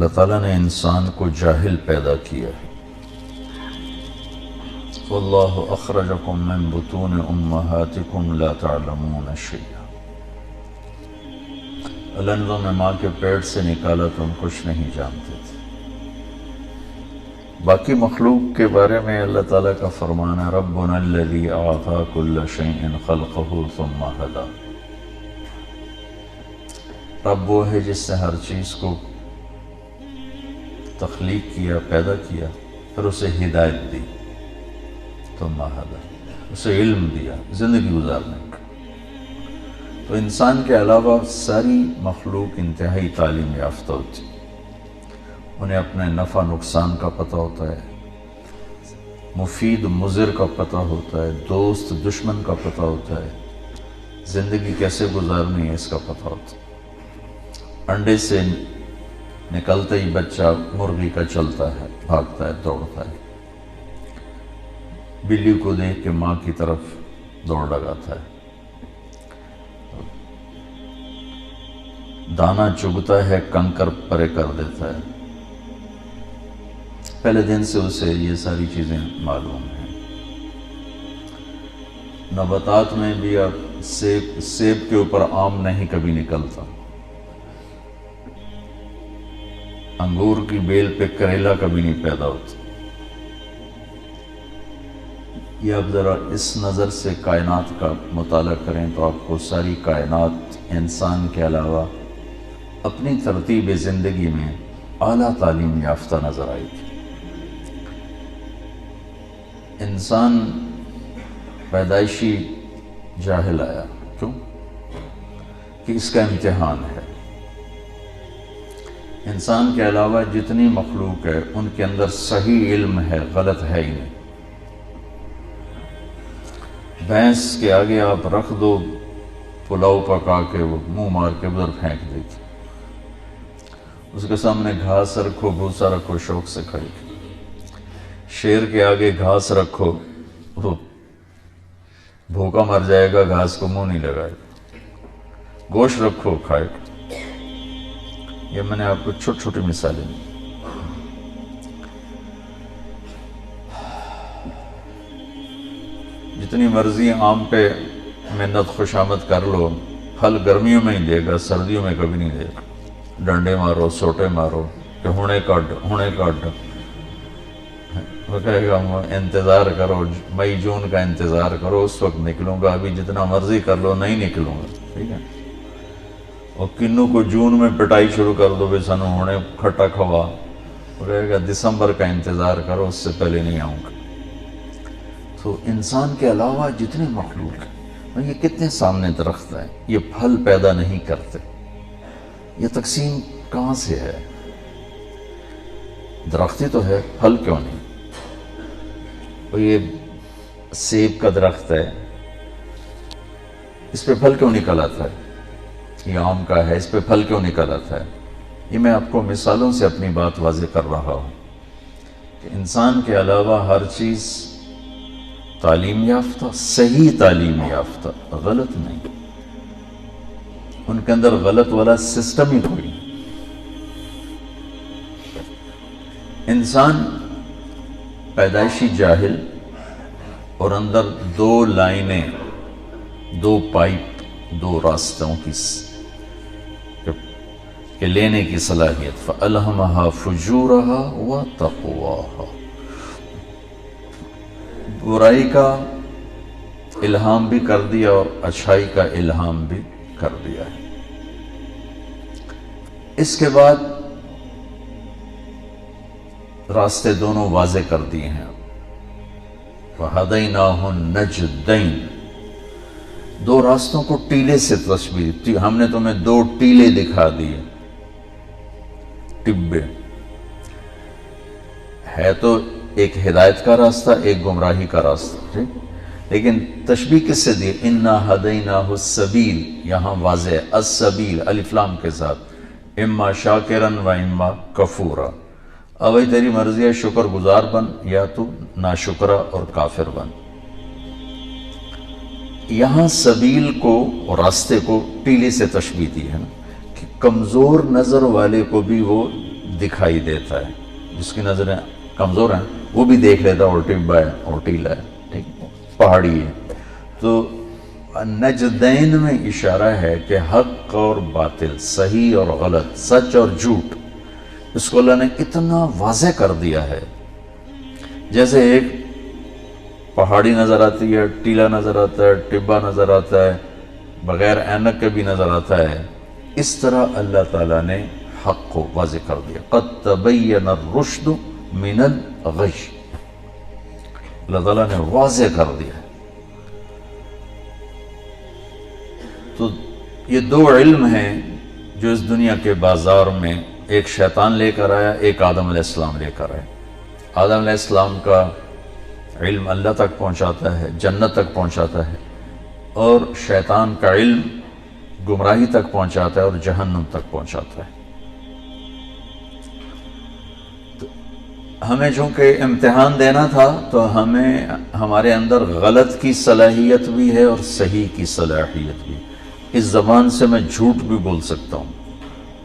اللہ تعالیٰ نے انسان کو جاہل پیدا کیا ہے۔ واللہ اخرجکم من بطون امہاتکم لا تعلمون شیئا، اللہ نے تمہیں ماں کے پیٹ سے نکالا، تم کچھ نہیں جانتے تھے۔ باقی مخلوق کے بارے میں اللہ تعالیٰ کا فرمان ہے ربنا الذی اعطی کل شیء خلقہ ثم ہدی، رب وہ ہے جس نے ہر چیز کو تخلیق کیا، پیدا کیا، پھر اسے ہدایت دی، ثم ہدی، اسے علم دیا زندگی گزارنے کا۔ تو انسان کے علاوہ ساری مخلوق انتہائی تعلیم یافتہ ہوتی، انہیں اپنے نفع نقصان کا پتہ ہوتا ہے، مفید مضر کا پتہ ہوتا ہے، دوست دشمن کا پتہ ہوتا ہے، زندگی کیسے گزارنی ہے اس کا پتہ ہوتا ہے۔ انڈے سے نکلتے ہی بچہ مرغی کا چلتا ہے، بھاگتا ہے، دوڑتا ہے، بلی کو دیکھ کے ماں کی طرف دوڑ لگاتا ہے، دانا چگتا ہے، کنکر پرے کر دیتا ہے۔ پہلے دن سے اسے یہ ساری چیزیں معلوم ہیں۔ نباتات میں بھی اب سیب کے اوپر آم نہیں کبھی نکلتا، انگور کی بیل پہ کریلا کبھی نہیں پیدا ہوتا۔ یہ اب ذرا اس نظر سے کائنات کا مطالعہ کریں تو آپ کو ساری کائنات انسان کے علاوہ اپنی ترتیب زندگی میں اعلیٰ تعلیم یافتہ نظر آئے گی۔ انسان پیدائشی جاہل آیا، کیوں؟ کہ اس کا امتحان ہے۔ انسان کے علاوہ جتنی مخلوق ہے ان کے اندر صحیح علم ہے، غلط ہے ہی نہیں۔ بھینس کے آگے آپ رکھ دو پلاؤ پکا کے، وہ منہ مار کے ادھر پھینک دے گی، اس کے سامنے گھاس رکھو، بھوسا رکھو، شوق سے کھائے گی۔ شیر کے آگے گھاس رکھو، وہ بھوکا مر جائے گا، گھاس کو منہ نہیں لگائے گا۔ گوشت رکھو، کھائے گا۔ یہ میں نے آپ کو چھوٹی چھوٹی مثالیں دی۔ جتنی مرضی آم پہ منت خوشامد کر لو، پھل گرمیوں میں ہی دے گا، سردیوں میں کبھی نہیں دے گا۔ ڈنڈے مارو، سوٹے مارو کہ ہونے کاٹ۔ وہ کہے گا انتظار کرو، مئی جون کا انتظار کرو، اس وقت نکلوں گا، ابھی جتنا مرضی کر لو نہیں نکلوں گا، ٹھیک ہے۔ اور کنوں کو جون میں پٹائی شروع کر دو، بے سنو ہونے کھٹا کھوا، وہ کہے گا دسمبر کا انتظار کرو، اس سے پہلے نہیں آؤں گا۔ تو انسان کے علاوہ جتنے مخلوق ہیں، یہ کتنے سامنے درخت ہیں، یہ پھل پیدا نہیں کرتے، یہ تقسیم کہاں سے ہے؟ درخت ہی تو ہے، پھل کیوں نہیں؟ اور یہ سیب کا درخت ہے، اس پہ پھل کیوں نکل آتا ہے؟ یہ آم کا ہے، اس پہ پھل کیوں نکل آتا ہے؟ یہ میں آپ کو مثالوں سے اپنی بات واضح کر رہا ہوں کہ انسان کے علاوہ ہر چیز تعلیم یافتہ، صحیح تعلیم یافتہ، غلط نہیں۔ ان کے اندر غلط والا سسٹم ہی کوئی نہیں۔ انسان پیدائشی جاہل، اور اندر دو لائنیں، دو پائپ، دو راستوں کی کہ لینے کی صلاحیت، فَأَلْهَمَهَا فُجُورَهَا وَتَقْوَاهَا، برائی کا الہام بھی کر دیا اور اچھائی کا الہام بھی کر دیا ہے۔ اس کے بعد راستے دونوں واضح کر دیے ہیں۔ وَهَدَيْنَاهُ النَّجْدَيْنِ، دو راستوں کو ٹیلے سے تشبیہ، ہم نے تمہیں دو ٹیلے دکھا دیے، ٹبے ہے تو ایک ہدایت کا راستہ، ایک گمراہی کا راستہ، لیکن تشبیہ کس سے دی؟ اِنَّا هَدَيْنَاهُ السَّبِيلِ، یہاں واضح ہے السبیل الف لام کے ساتھ، اما شاکرن و اما کفورا، اب تیری مرضی ہے، شکر گزار بن یا تو ناشکرہ اور کافر بن۔ یہاں سبیل کو اور راستے کو ٹیلے سے تشبیہ دی ہے نا، کہ کمزور نظر والے کو بھی وہ دکھائی دیتا ہے. جس کی نظریں کمزور ہیں وہ بھی دیکھ لیتا اور ٹبا ہے اور ٹیلا ہے, ٹھیک, پہاڑی ہے. تو نجدین میں اشارہ ہے کہ حق اور باطل, صحیح اور غلط, سچ اور جھوٹ, اس کو اللہ نے اتنا واضح کر دیا ہے. جیسے ایک پہاڑی نظر آتی ہے, ٹیلا نظر آتا ہے, ٹبا نظر آتا ہے, بغیر اینک کے بھی نظر آتا ہے, اس طرح اللہ تعالیٰ نے حق کو واضح کر دیا. قد تبین الرشد من الغی, اللہ تعالیٰ نے واضح کر دیا. تو یہ دو علم ہیں جو اس دنیا کے بازار میں ایک شیطان لے کر آیا, ایک آدم علیہ السلام لے کر آیا. آدم علیہ السلام کا علم اللہ تک پہنچاتا ہے, جنت تک پہنچاتا ہے, اور شیطان کا علم گمراہی تک پہنچاتا ہے اور جہنم تک پہنچاتا ہے. تو ہمیں چونکہ امتحان دینا تھا تو ہمیں ہمارے اندر غلط کی صلاحیت بھی ہے اور صحیح کی صلاحیت بھی. اس زبان سے میں جھوٹ بھی بول سکتا ہوں,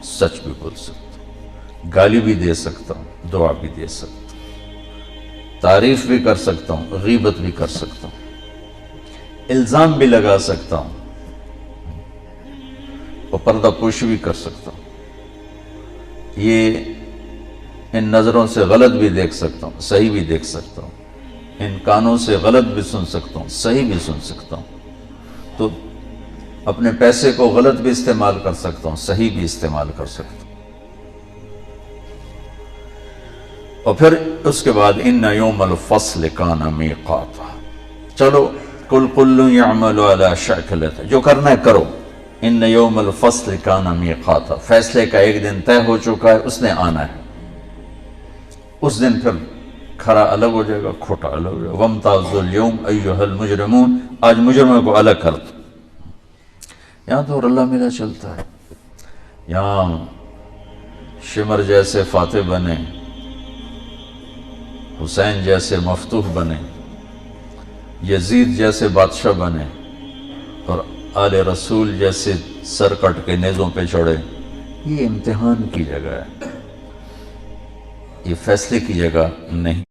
سچ بھی بول سکتا ہوں, گالی بھی دے سکتا ہوں, دعا بھی دے سکتا ہوں, تعریف بھی کر سکتا ہوں, غیبت بھی کر سکتا ہوں, الزام بھی لگا سکتا ہوں, اور پردہ پوشی بھی کر سکتا ہوں. یہ ان نظروں سے غلط بھی دیکھ سکتا ہوں, صحیح بھی دیکھ سکتا ہوں, ان کانوں سے غلط بھی سن سکتا ہوں, صحیح بھی سن سکتا ہوں. تو اپنے پیسے کو غلط بھی استعمال کر سکتا ہوں, صحیح بھی استعمال کر سکتا ہوں. اور پھر اس کے بعد ان یوم الفصل کان میقاتا, چلو کل کل یعمل علی شاکلتہ, جو کرنا ہے کرو. ان یوم الفصل کان میقاتا, فیصلے کا ایک دن طے ہو چکا ہے, اس نے آنا ہے. اس دن پھر کھرا الگ ہو جائے گا, کھوٹا الگ ہو جائے گا. وامتازوا اليوم ایھا المجرمون, آج مجرموں کو الگ کر دو. یہاں تو اللہ میرا چلتا ہے. یہاں شمر جیسے فاتح بنے, حسین جیسے مفتوح بنے, یزید جیسے بادشاہ بنے, اور آل رسول جیسے سر کٹ کے نیزوں پہ چڑھے. یہ امتحان کی جگہ ہے, یہ فیصلے کی جگہ نہیں.